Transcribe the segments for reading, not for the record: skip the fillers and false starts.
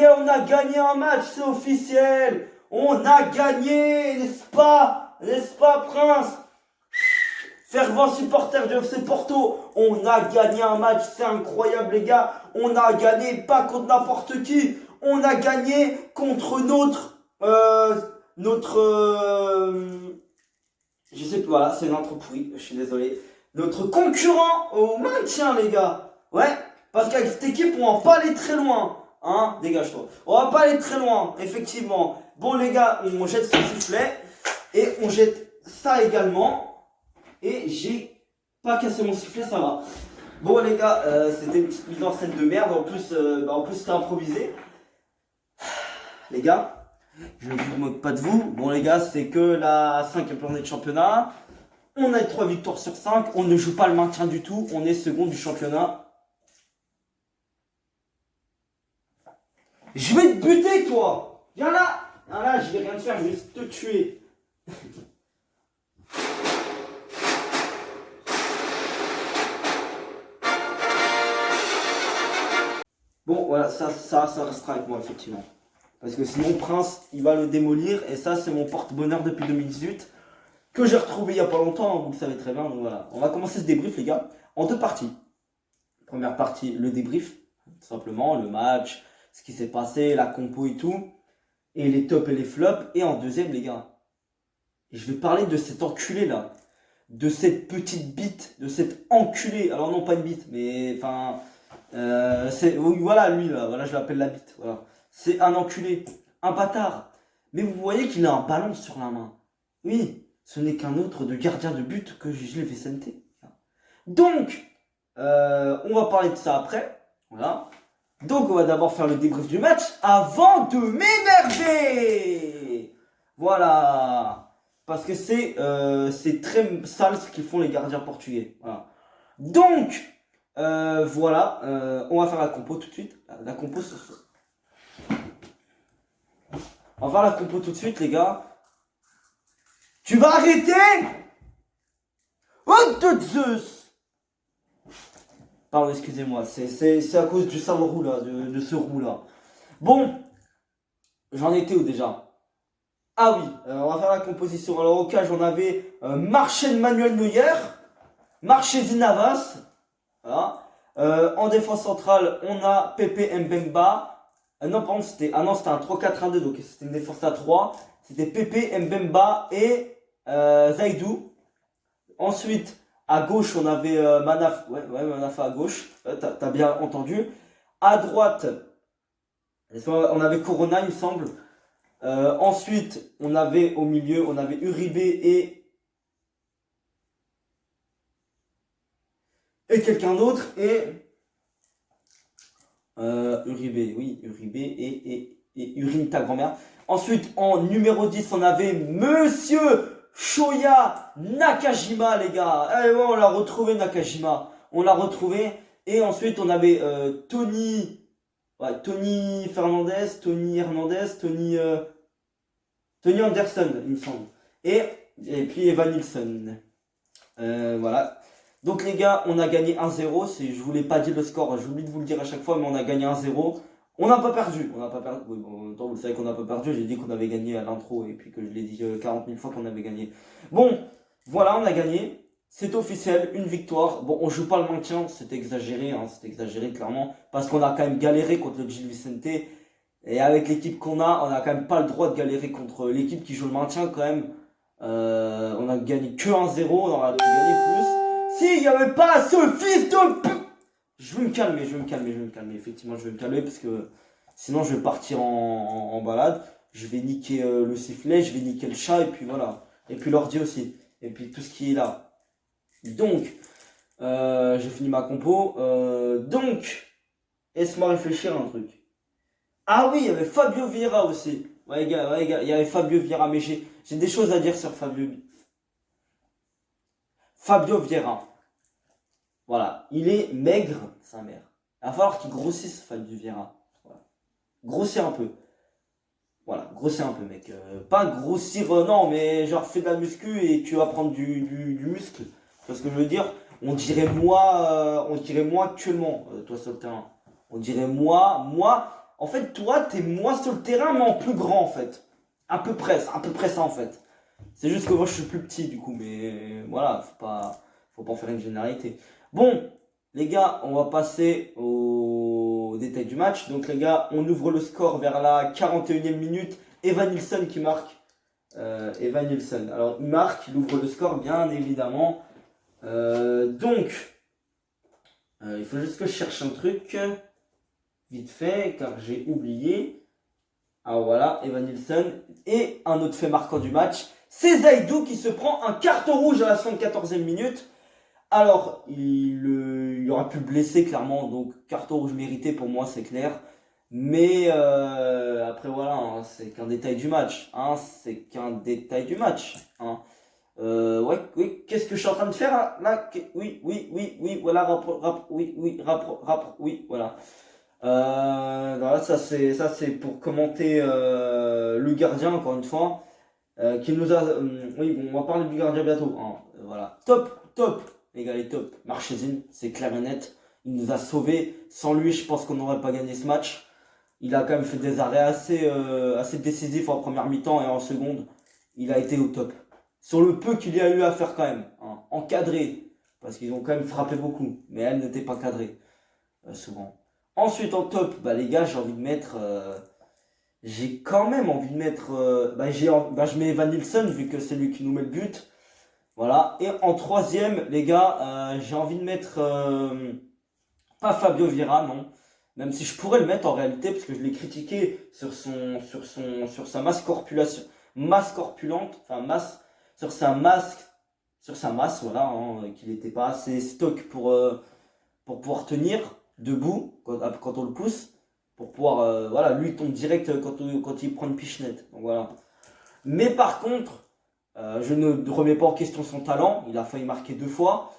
y est, on a gagné un match, c'est officiel. On a gagné, n'est-ce pas? N'est-ce pas, Prince? Fervent supporter du FC Porto, on a gagné un match, c'est incroyable les gars. On a gagné pas contre n'importe qui, on a gagné contre je sais plus, voilà, c'est notre pourri, je suis désolé. Notre concurrent au maintien les gars. Ouais, parce qu'avec cette équipe on va pas aller très loin. Hein, dégage-toi. On va pas aller très loin, effectivement. Bon les gars, on jette ce sifflet et on jette ça également. Et j'ai pas cassé mon sifflet, ça va. Bon les gars, c'était une petite mise en scène de merde. En plus c'était improvisé. Les gars, je ne vous moque pas de vous. Bon les gars, c'est que la 5e journée de championnat. On a 3 victoires sur 5. On ne joue pas le maintien du tout. On est second du championnat. Je vais te buter toi. Viens là. Viens là, je vais rien te faire, je vais te tuer. Bon, voilà, ça restera avec moi, effectivement. Parce que sinon, Prince, il va le démolir. Et ça, c'est mon porte-bonheur depuis 2018. Que j'ai retrouvé il n'y a pas longtemps, vous le savez très bien. Donc voilà, on va commencer ce débrief, les gars, en 2 parties. Première partie, le débrief, tout simplement, le match, ce qui s'est passé, la compo et tout. Et les tops et les flops. Et en deuxième, les gars, je vais parler de cet enculé, là. De cette petite bite, de cet enculé. Alors non, pas une bite, mais enfin... voilà lui là, voilà je l'appelle la bite, voilà. C'est un enculé, un bâtard. Mais vous voyez qu'il a un ballon sur la main. Oui, ce n'est qu'un autre de gardien de but que Gilles Vicente. Donc, on va parler de ça après. Voilà. Donc on va d'abord faire le débrief du match avant de m'énerver. Voilà. Parce que c'est très sale ce qu'ils font les gardiens portugais. Voilà. Donc, voilà, on va faire la compo tout de suite. La compo, on va faire la compo tout de suite, les gars. Tu vas arrêter? Oh de Zeus! Pardon, excusez-moi, c'est à cause du sale roux là, de ce roux là. Bon, j'en étais où déjà? Ah oui, on va faire la composition. Alors au cas, j'en avais Marchen Manuel Neuer, Marchesi Navas, voilà. En défense centrale, on a Pepe Mbemba. Non, pardon, c'était un 3-4-1-2, donc c'était une défense à 3. C'était Pepe Mbemba et Zaidou. Ensuite, à gauche, on avait Manaf. Ouais, Manaf à gauche. T'as bien entendu. À droite, on avait Corona, il me semble. Ensuite, on avait au milieu, on avait Uribe et quelqu'un d'autre. Et Uribe, oui, Uribe et Urine ta grand-mère. Ensuite, en numéro 10, on avait Monsieur Shoya Nakajima, les gars. Eh ouais, on l'a retrouvé, Nakajima. On l'a retrouvé. Et ensuite, on avait Tony Fernandez, Tony Anderson, il me semble. Et puis Evan Nilsson. Voilà. Donc les gars, on a gagné 1-0. Je vous l'ai pas dit le score, j'oublie de vous le dire à chaque fois, mais on a gagné 1-0. On n'a pas perdu. Oui, bon, en même temps, vous savez qu'on n'a pas perdu. J'ai dit qu'on avait gagné à l'intro et puis que je l'ai dit 40 000 fois qu'on avait gagné. Bon, voilà, on a gagné. C'est officiel, une victoire. Bon, on joue pas le maintien, c'est exagéré, hein, c'est exagéré clairement. Parce qu'on a quand même galéré contre le Gil Vicente. Et avec l'équipe qu'on a, on n'a quand même pas le droit de galérer contre l'équipe qui joue le maintien quand même. On a gagné que 1-0, on aurait pu gagner plus. S'il n'y avait pas ce fils de p... Je vais me calmer, effectivement je vais me calmer parce que sinon je vais partir en balade. Je vais niquer le sifflet, je vais niquer le chat et puis voilà. Et puis l'ordi aussi, et puis tout ce qui est là. Donc, j'ai fini ma compo. Donc, laisse-moi réfléchir à un truc. Ah oui, il y avait Fabio Vieira aussi. Ouais, gars, il y avait Fabio Vieira, mais j'ai des choses à dire sur Fabio Vieira. Voilà, il est maigre, sa mère. Il va falloir qu'il grossisse, Fabio Vieira. Voilà. Grossir un peu. Voilà, grossir un peu, mec. Pas grossir, non, mais genre fais de la muscu et tu vas prendre du muscle. Tu vois ce que je veux dire? On dirait moi actuellement, toi sur le terrain. On dirait moi. En fait, toi, t'es moins sur le terrain, mais en plus grand, en fait. C'est à peu près ça, en fait. C'est juste que moi, je suis plus petit, du coup, mais voilà, faut pas en faire une généralité. Bon, les gars, on va passer au détail du match. Donc, les gars, on ouvre le score vers la 41e minute. Evan Nilsson qui marque. Evan Nilsson. Alors, il marque, il ouvre le score, bien évidemment. Il faut juste que je cherche un truc vite fait, car j'ai oublié. Alors voilà, Evan Nilsson. Et un autre fait marquant du match, c'est Zaidou qui se prend un carton rouge à la 74e minute. Alors, il aurait pu le blesser clairement, donc carton rouge mérité pour moi, c'est clair. Mais après voilà, hein, c'est qu'un détail du match. Hein, c'est qu'un détail du match. Hein. Ouais, oui, qu'est-ce que je suis en train de faire là? Oui, voilà, oui, voilà. Voilà, ça c'est pour commenter le gardien encore une fois, qui nous a. Oui, bon, on va parler du gardien bientôt. Hein, voilà, top, les gars, les top. Marchesine, c'est clair et net. Il nous a sauvés. Sans lui, je pense qu'on n'aurait pas gagné ce match. Il a quand même fait des arrêts assez décisifs en première mi-temps et en seconde. Il a été au top. Sur le peu qu'il y a eu à faire quand même. Hein, encadré. Parce qu'ils ont quand même frappé beaucoup. Mais elle n'était pas cadrée. Souvent. Ensuite, en top, bah, les gars, j'ai envie de mettre. J'ai quand même envie de mettre. Je mets Evan Nilsson, vu que c'est lui qui nous met le but. Voilà. Et en troisième, les gars, j'ai envie de mettre. Pas Fabio Vieira, non. Même si je pourrais le mettre en réalité, parce que je l'ai critiqué sur sa masse corpulente, enfin sur sa masse, voilà, hein, qu'il n'était pas assez stock pour pouvoir tenir debout quand on le pousse, pour pouvoir, voilà, lui il tombe direct quand il prend une pichenette. Donc voilà. Mais par contre, je ne remets pas en question son talent. Il a failli marquer 2 fois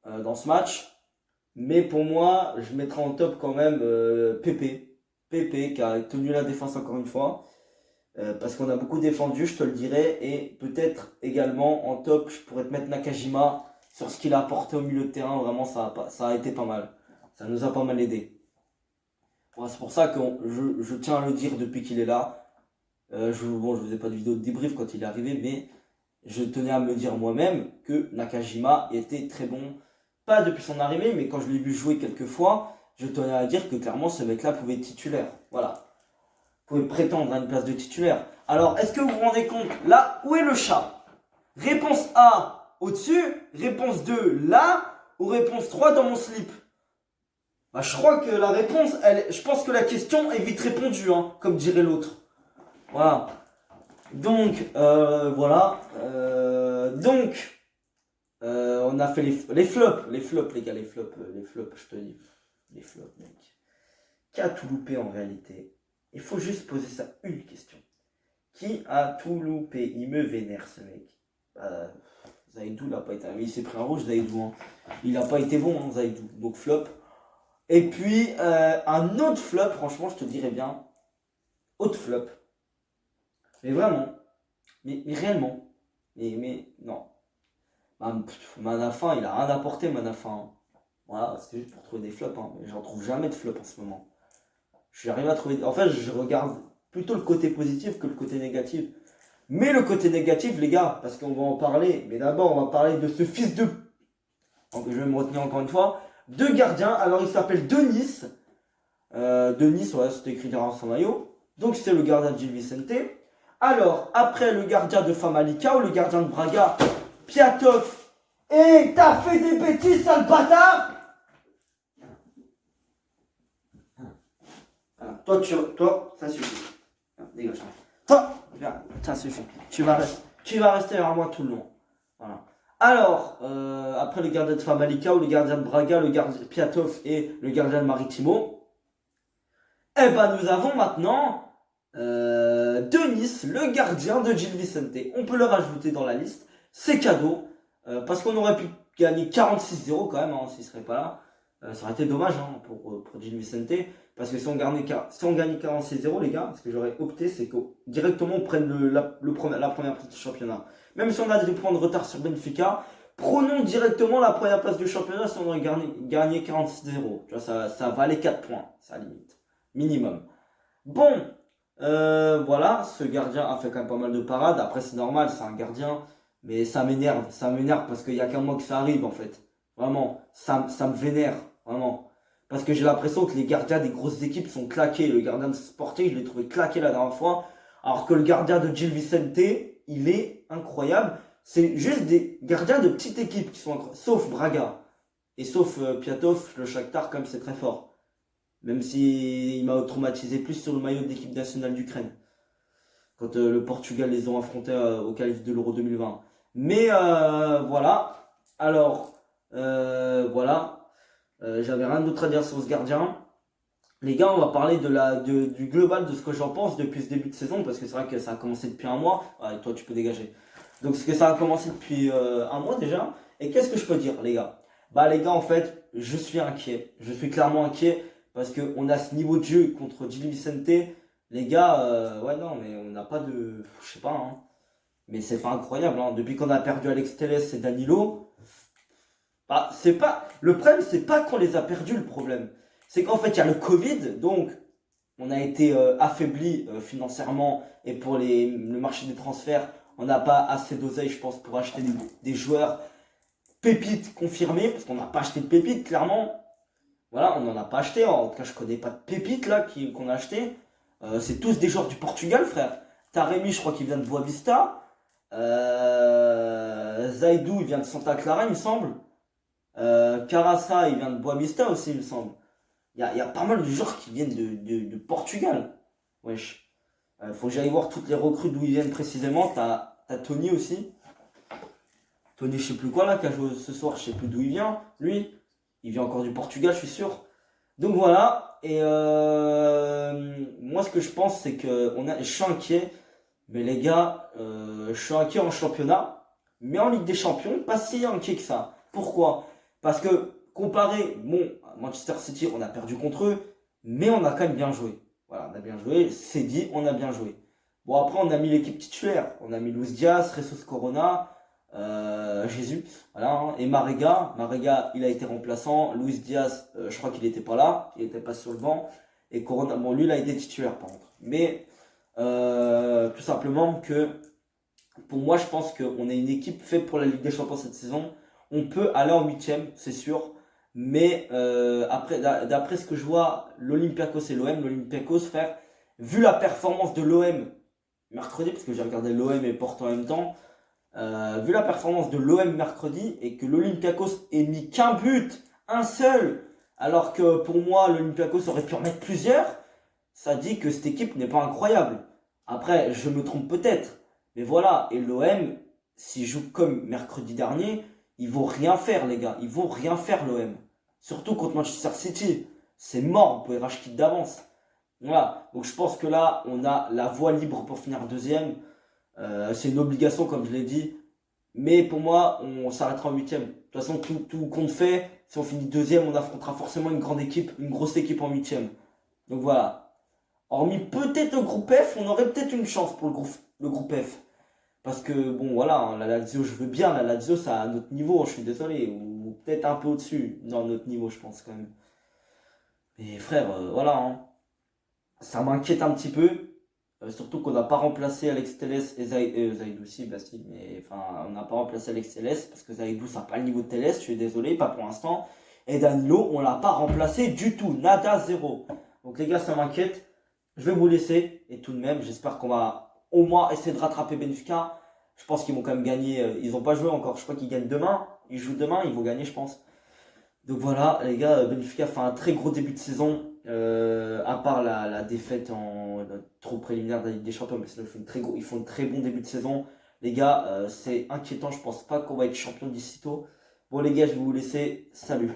dans ce match. Mais pour moi, je mettrai en top quand même Pépé. Pépé qui a tenu la défense encore une fois. Parce qu'on a beaucoup défendu, je te le dirai. Et peut-être également en top, je pourrais te mettre Nakajima sur ce qu'il a apporté au milieu de terrain. Vraiment, ça a été pas mal. Ça nous a pas mal aidé. Voilà, c'est pour ça que je tiens à le dire depuis qu'il est là. Je vous ai pas de vidéo de débrief quand il est arrivé, mais je tenais à me dire moi-même que Nakajima était très bon. Pas depuis son arrivée, mais quand je l'ai vu jouer quelques fois, je tenais à dire que clairement ce mec-là pouvait être titulaire. Voilà. Pouvait prétendre à une place de titulaire. Alors, est-ce que vous vous rendez compte? Là, où est le chat? Réponse A, au-dessus. Réponse 2, là. Ou réponse 3, dans mon slip? Bah, je crois que la réponse, je pense que la question est vite répondue, hein, comme dirait l'autre. Voilà. Donc, voilà. On a fait les flops, les gars, les flops, je te dis. Les flops, mec. Qui a tout loupé en réalité? Il faut juste poser ça une question. Qui a tout loupé? Il me vénère, ce mec. Zaidou, il a pas été. Il s'est pris un rouge, Zaidou. Hein. Il a pas été bon, hein, Zaidou. Donc, flop. Et puis, un autre flop, franchement, je te dirais bien. Autre flop. Mais vraiment. Mais réellement. Mais non. Manafin, il a rien apporté, Manafin. Hein. Voilà, c'est juste pour trouver des flops. Hein. Mais j'en trouve jamais de flops en ce moment. Je suis arrivé à trouver. En fait, je regarde plutôt le côté positif que le côté négatif. Mais le côté négatif, les gars, parce qu'on va en parler. Mais d'abord, on va parler de ce fils de. Donc, je vais me retenir encore une fois. Deux gardiens. Alors, il s'appelle Denis. Denis, ouais, c'était écrit derrière son maillot. Donc, c'est le gardien de Gil Vicente. Alors, après le gardien de Famalicão, le gardien de Braga, Piatov. Et t'as fait des bêtises, sale bâtard! Toi, ça suffit. Dégage. Toi, ça suffit. Tu vas rester avec moi tout le long. Voilà. Alors, après le gardien de Famalicão, le gardien de Braga, le gardien de Piatov et le gardien de Maritimo, eh ben nous avons maintenant Denis, le gardien de Gil Vicente. On peut le rajouter dans la liste. C'est cadeau. Parce qu'on aurait pu gagner 46-0 quand même, hein, s'il serait pas là. Ça aurait été dommage hein, pour Gil Vicente. Parce que si on gagne 46-0, les gars, ce que j'aurais opté, c'est que directement on prenne la première place du championnat. Même si on a des points de retard sur Benfica, prenons directement la première place du championnat si on aurait gagné 46-0. Tu vois, ça valait 4 points, ça limite. Minimum. Bon, voilà, ce gardien a fait quand même pas mal de parades. Après, c'est normal, c'est un gardien. Mais ça m'énerve parce qu'il y a qu'un mois que ça arrive en fait. Vraiment, ça me vénère, vraiment. Parce que j'ai l'impression que les gardiens des grosses équipes sont claqués. Le gardien de Sporting, je l'ai trouvé claqué la dernière fois. Alors que le gardien de Gil Vicente, il est incroyable. C'est juste des gardiens de petites équipes qui sont incroyables. Sauf Braga. Et sauf Piatov, le Shakhtar, comme c'est très fort. Même si il m'a traumatisé plus sur le maillot de l'équipe nationale d'Ukraine. Quand le Portugal les ont affrontés au qualif de l'Euro 2020. Mais voilà. Alors, voilà. J'avais rien d'autre à dire sur ce gardien. Les gars, on va parler du global de ce que j'en pense depuis ce début de saison, parce que c'est vrai que ça a commencé depuis un mois. Ouais, toi, tu peux dégager. Donc, ce que ça a commencé depuis un mois déjà. Et qu'est-ce que je peux dire, les gars? Bah, les gars, en fait, je suis inquiet. Je suis clairement inquiet parce qu'on a ce niveau de jeu contre Gil Vicente. Les gars, ouais, non, mais on n'a pas de. Je sais pas, hein. Mais c'est pas incroyable, hein. Depuis qu'on a perdu Alex Telles et Danilo, bah, c'est pas. Le problème, c'est pas qu'on les a perdus, le problème. C'est qu'en fait, il y a le Covid, donc on a été affaibli financièrement et pour le marché des transferts, on n'a pas assez d'oseille, je pense, pour acheter des joueurs pépites confirmés, parce qu'on n'a pas acheté de pépites, clairement. Voilà, on n'en a pas acheté. En tout cas, je connais pas de pépites là qu'on a acheté. C'est tous des joueurs du Portugal, frère. Taremi, je crois qu'il vient de Boavista. Zaidou, il vient de Santa Clara, il me semble. Caraça, il vient de Boavista aussi, il me semble. Il y a pas mal de joueurs qui viennent de Portugal. Wesh. Faut que j'aille voir toutes les recrues d'où ils viennent précisément. T'as Tony aussi. Tony, je sais plus quoi là, qui a joué ce soir, je sais plus d'où il vient. Lui, il vient encore du Portugal, je suis sûr. Donc voilà. Et moi, ce que je pense, c'est que je suis inquiet. Mais les gars, je suis inquiet en championnat. Mais en Ligue des Champions, pas si inquiet que ça. Pourquoi? Parce que comparé, bon, à Manchester City, on a perdu contre eux, mais on a quand même bien joué. Voilà, on a bien joué, c'est dit, on a bien joué. Bon, après, on a mis l'équipe titulaire. On a mis Luis Diaz, Jesus Corona, Jésus, voilà, hein, et Marega. Marega, il a été remplaçant. Luis Diaz, je crois qu'il n'était pas là, il n'était pas sur le banc. Et Corona, bon, lui, il a été titulaire, par contre. Mais, tout simplement que pour moi, je pense qu'on est une équipe faite pour la Ligue des Champions cette saison. On peut aller en huitième, c'est sûr. Mais après, d'après ce que je vois, l'Olympiakos et l'Olympiakos, frère, vu la performance de l'OM mercredi, parce que j'ai regardé l'OM et Porto en même temps, vu la performance de l'OM mercredi et que l'Olympiakos ait mis qu'un but, un seul, alors que pour moi, l'Olympiakos aurait pu en mettre plusieurs, ça dit que cette équipe n'est pas incroyable. Après, je me trompe peut-être. Mais voilà, et l'OM, s'il joue comme mercredi dernier, ils vont rien faire, les gars. Ils vont rien faire, l'OM. Surtout contre Manchester City. C'est mort, vous pouvez racheter d'avance. Voilà, donc je pense que là, on a la voie libre pour finir deuxième. C'est une obligation, comme je l'ai dit. Mais pour moi, on s'arrêtera en huitième. De toute façon, tout compte fait, si on finit deuxième, on affrontera forcément une grande équipe, une grosse équipe en huitième. Donc voilà. Hormis peut-être le groupe F, on aurait peut-être une chance pour le groupe F. Parce que, bon, voilà, hein, la Lazio, je veux bien, la Lazio, ça à notre niveau, je suis désolé, ou peut-être un peu au-dessus, dans notre niveau, je pense, quand même. Mais frère, voilà, hein, ça m'inquiète un petit peu, surtout qu'on n'a pas remplacé Alex Telles et Zaidou aussi, bah si, mais enfin, on n'a pas remplacé Alex Telles, parce que Zaidou, ça n'a pas le niveau de Telles, je suis désolé, pas pour l'instant. Et Danilo, on l'a pas remplacé du tout, nada, zéro. Donc les gars, ça m'inquiète. Je vais vous laisser. Et tout de même, j'espère qu'on va au moins essayer de rattraper Benfica. Je pense qu'ils vont quand même gagner. Ils n'ont pas joué encore. Je crois qu'ils gagnent demain. Ils jouent demain. Ils vont gagner, je pense. Donc voilà, les gars, Benfica fait un très gros début de saison. À part la défaite en trop préliminaire de la Ligue des Champions. Mais sinon, ils font un très bon début de saison. Les gars, c'est inquiétant. Je pense pas qu'on va être champion d'ici tôt. Bon, les gars, je vais vous laisser. Salut.